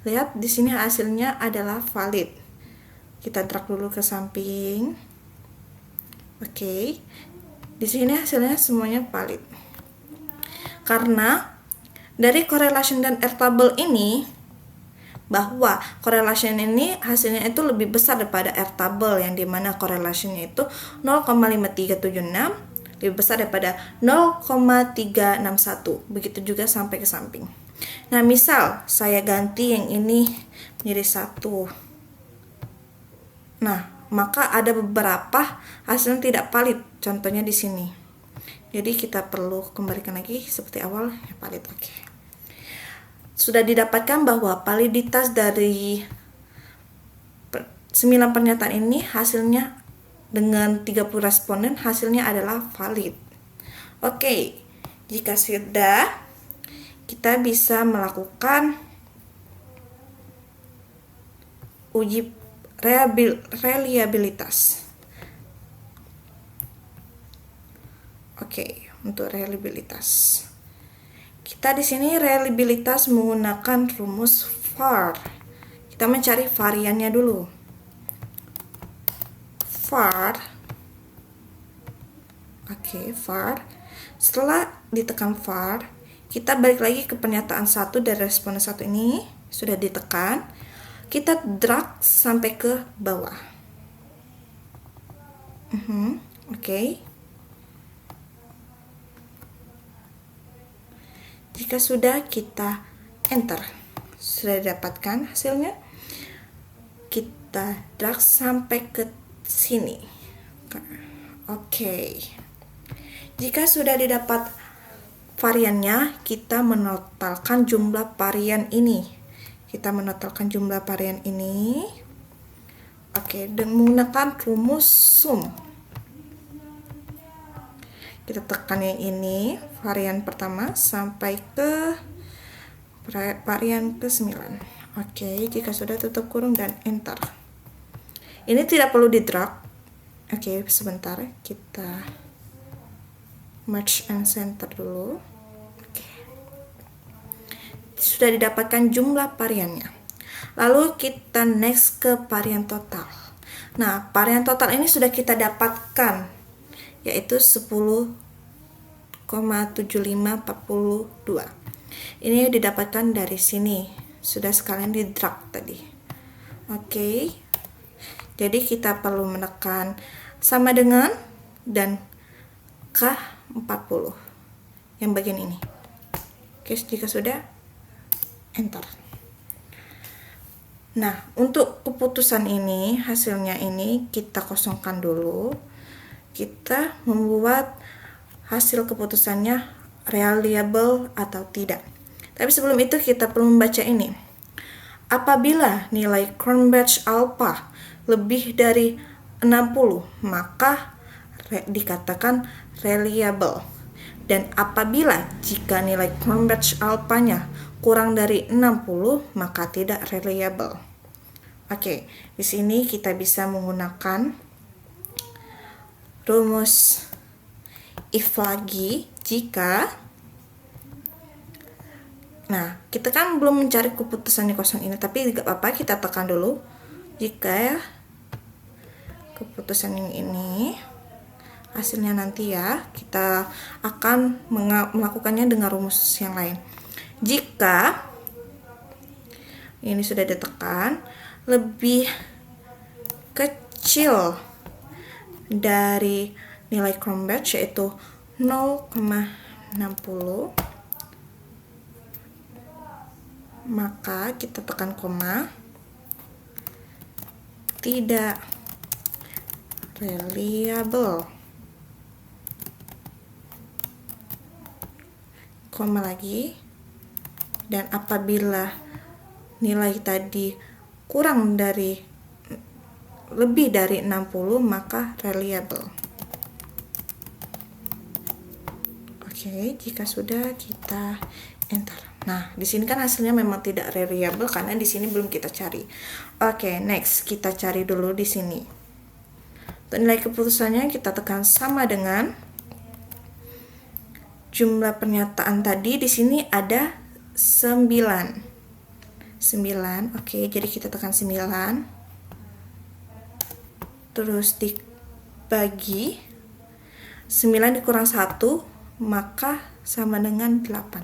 Lihat di sini hasilnya adalah valid. Kita drag dulu ke samping. Oke. Di sini hasilnya semuanya valid. Karena dari correlation dan R table ini, bahwa correlation ini hasilnya itu lebih besar daripada R table, yang dimana correlationnya itu 0,5376 lebih besar daripada 0,361. Begitu juga sampai ke samping. Nah, misal saya ganti yang ini menjadi 1. Nah, maka ada beberapa hasilnya tidak valid. Contohnya di sini. Jadi kita perlu kembalikan lagi seperti awal, ya, valid. Oke. Sudah didapatkan bahwa validitas dari 9 pernyataan ini hasilnya dengan 30 responden hasilnya adalah valid. Oke, jika sudah, kita bisa melakukan uji reliabilitas. Oke, untuk reliabilitas. Kita di sini reliabilitas menggunakan rumus var. Kita mencari variannya dulu. var. Oke, var. Setelah ditekan var, kita balik lagi ke pernyataan 1 dari responden 1 ini, sudah ditekan. Kita drag sampai ke bawah. Oke. Jika sudah, kita enter. Sudah didapatkan hasilnya. Kita drag sampai ke sini. Oke. Jika sudah didapat variannya, kita menotalkan jumlah varian ini. Oke, dan menggunakan rumus sum. Kita tekan yang ini, varian pertama sampai ke varian ke-9. Oke, jika sudah tutup kurung dan enter. Ini tidak perlu di drag. Oke, sebentar, kita merge and center dulu. Oke. sudah didapatkan jumlah variannya. Lalu kita next ke varian total. Nah, varian total ini sudah kita dapatkan, yaitu 10,7542. Ini didapatkan dari sini, sudah sekalian di drag tadi. Oke. Jadi kita perlu menekan sama dengan dan K40 yang bagian ini. Oke, jika sudah, enter. Nah, untuk keputusan ini, hasilnya ini kita kosongkan dulu. Kita membuat hasil keputusannya reliable atau tidak. Tapi sebelum itu kita perlu membaca ini. Apabila nilai Cronbach alpha lebih dari 60, maka dikatakan reliable. Dan apabila jika nilai Cronbach alpha-nya kurang dari 60, maka tidak reliable. Oke, di sini kita bisa menggunakan rumus if lagi jika. Nah, kita kan belum mencari keputusan yang kosong ini, tapi tidak apa-apa, kita tekan dulu jika keputusan yang ini. Hasilnya nanti ya, kita akan melakukannya dengan rumus yang lain. Jika ini sudah ditekan lebih kecil dari nilai Cronbach yaitu 0,60, maka kita tekan koma, tidak reliable. Koma lagi, dan apabila nilai tadi kurang dari lebih dari 60 maka reliable. Oke, jika sudah kita enter. Nah, di sini kan hasilnya memang tidak reliable karena di sini belum kita cari. Oke, next kita cari dulu di sini. Untuk nilai keputusannya kita tekan sama dengan jumlah pernyataan tadi. Di sini ada 9. Oke, jadi kita tekan 9. Terus dibagi 9 dikurang 1, maka sama dengan 8.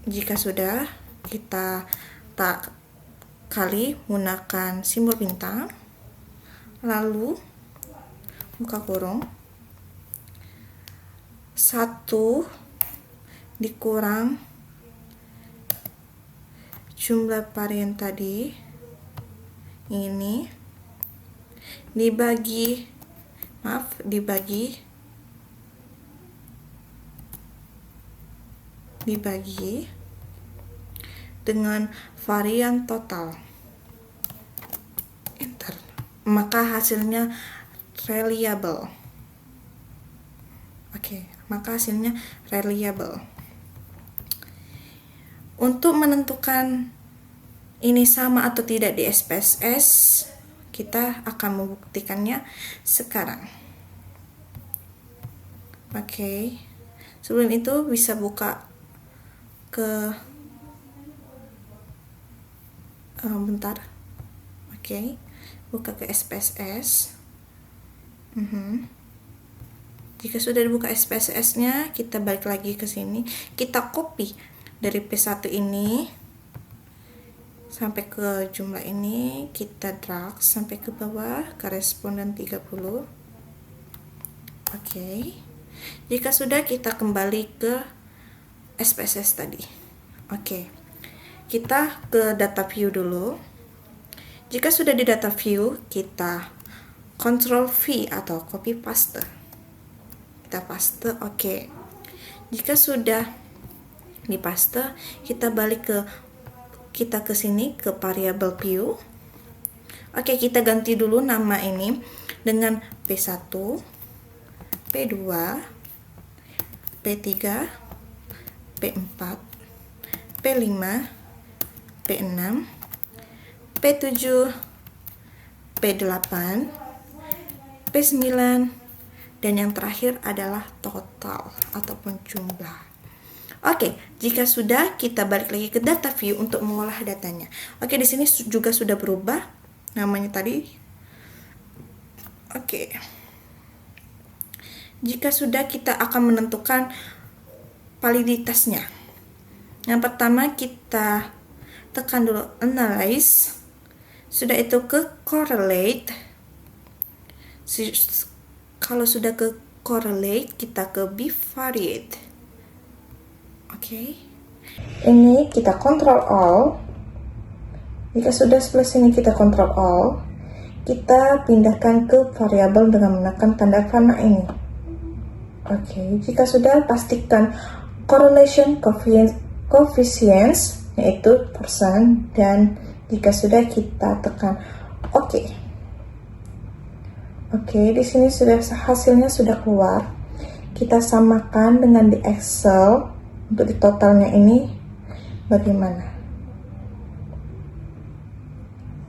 Jika sudah, kita tak kali menggunakan simbol bintang, lalu buka kurung, 1 dikurang jumlah varian tadi ini dibagi dengan varian total, enter, maka hasilnya reliable. Oke, maka hasilnya reliable. Untuk menentukan ini sama atau tidak di SPSS, kita akan membuktikannya sekarang. Oke, sebelum itu bisa buka ke bentar. Oke, buka ke SPSS. Jika sudah dibuka SPSS-nya, kita balik lagi ke sini. Kita copy dari P1 ini sampai ke jumlah ini, kita drag sampai ke bawah ke responden 30. Oke. Jika sudah, kita kembali ke SPSS tadi. Oke. Kita ke data view dulu. Jika sudah di data view, kita Ctrl V atau copy paste. Kita paste, oke. Jika sudah dipaste, kita balik ke sini ke variable view. Oke, kita ganti dulu nama ini dengan P1, P2, P3, P4, P5, P6, P7, P8, P9, dan yang terakhir adalah total ataupun jumlah. Oke, jika sudah, kita balik lagi ke data view untuk mengolah datanya. Oke, di sini juga sudah berubah namanya tadi. Oke. Jika sudah, kita akan menentukan validitasnya. Yang pertama kita tekan dulu analyze. Sudah itu ke correlate. Kalau sudah ke correlate, kita ke bivariate. Oke. Ini kita control all. Jika sudah sebelah sini kita control all, kita pindahkan ke variabel dengan menekan tanda panah ini. Oke, jika sudah, pastikan correlation coefficients yaitu persen, dan jika sudah kita tekan oke. Oke, di sini sudah hasilnya sudah keluar. Kita samakan dengan di Excel untuk di totalnya ini bagaimana.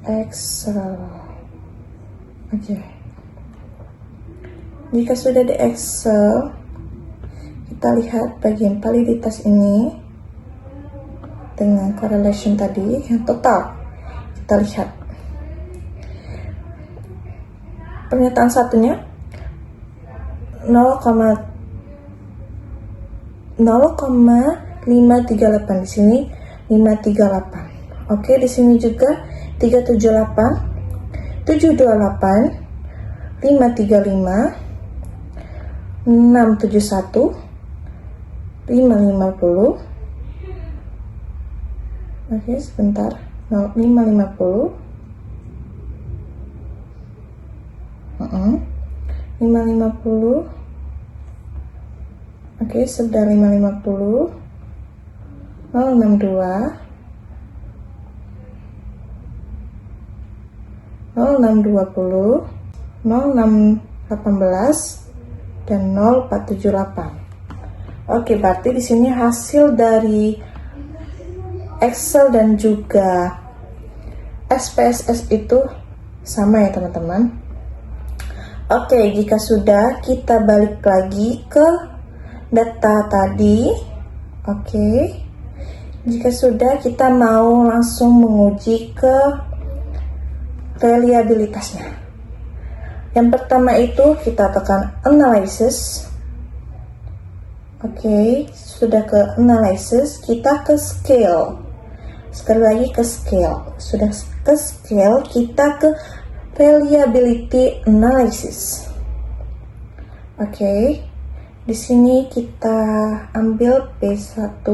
Excel. Oke. Jika sudah di Excel, kita lihat bagian validitas ini dengan correlation tadi yang total. Kita lihat pernyataan satunya 0,538, di sini 538. Oke, di sini juga 378, 728, 535, 671, 550. Oke, sebentar. 550. 550. Oke, sudah 550. 062. 0620. 0618 dan 0478. Oke, berarti di sini hasil dari Excel dan juga SPSS itu sama ya teman-teman. Oke, jika sudah, kita balik lagi ke data tadi. Oke, jika sudah, kita mau langsung menguji ke reliabilitasnya. Yang pertama itu kita tekan analysis. Oke, sudah ke analysis, kita ke scale. Sekali lagi ke scale. Sudah ke scale, kita ke reliability analysis. Oke, di sini kita ambil P1,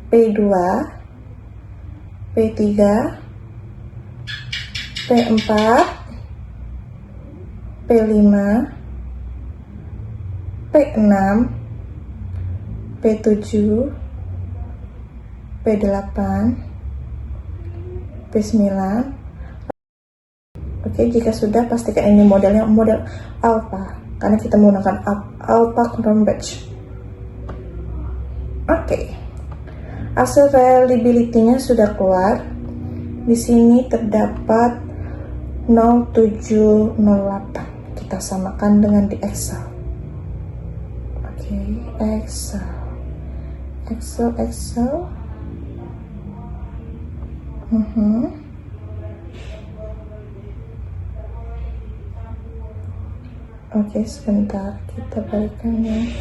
P2, P3, P4, P5, P6, P7, P8, P9. Oke, jika sudah, pastikan ini modelnya model alpha, karena kita menggunakan alpha control batch. Oke, hasil reliability-nya sudah keluar. Di sini terdapat 0708. Kita samakan dengan di Excel. Oke, Excel. Oke, sebentar, kita balikan ini.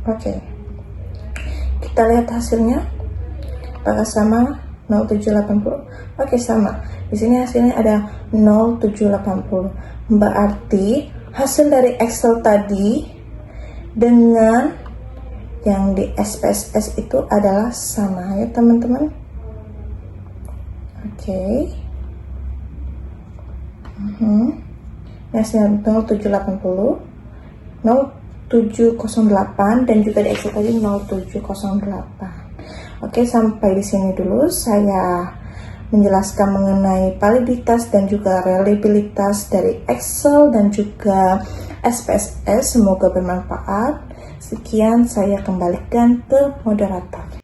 Oke, kita lihat hasilnya. Apakah sama 0780? Oke, sama. Di sini hasilnya ada 0780. Berarti hasil dari Excel tadi dengan yang di SPSS itu adalah sama ya teman-teman. Oke. Hasilnya 0780, 0708, dan juga di Excel tadi 0708. Oke, sampai di sini dulu saya menjelaskan mengenai validitas dan juga reliabilitas dari Excel dan juga SPSS. Semoga bermanfaat. Sekian, saya kembalikan ke moderator.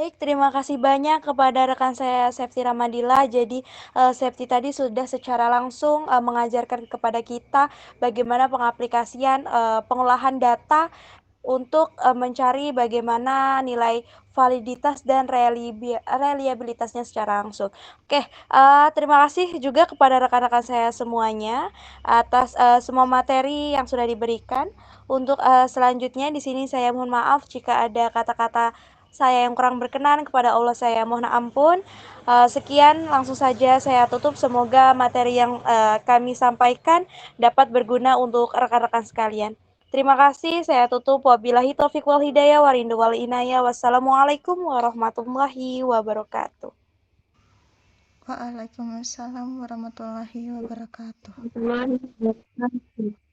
Baik, terima kasih banyak kepada rekan saya Septi Ramadila. Jadi, Septi tadi sudah secara langsung mengajarkan kepada kita bagaimana pengaplikasian pengolahan data untuk mencari bagaimana nilai validitas dan reliabilitasnya secara langsung. Oke, terima kasih juga kepada rekan-rekan saya semuanya atas semua materi yang sudah diberikan. Untuk selanjutnya di sini saya mohon maaf jika ada kata-kata saya yang kurang berkenan, kepada Allah saya mohon ampun. Sekian, langsung saja saya tutup. Semoga materi yang kami sampaikan dapat berguna untuk rekan-rekan sekalian. Terima kasih, saya tutup. Wabillahi taufiq wal hidayah, warindu wal inayah. Wassalamualaikum warahmatullahi wabarakatuh. Waalaikumsalam warahmatullahi wabarakatuh. Warahmatullahi wabarakatuh.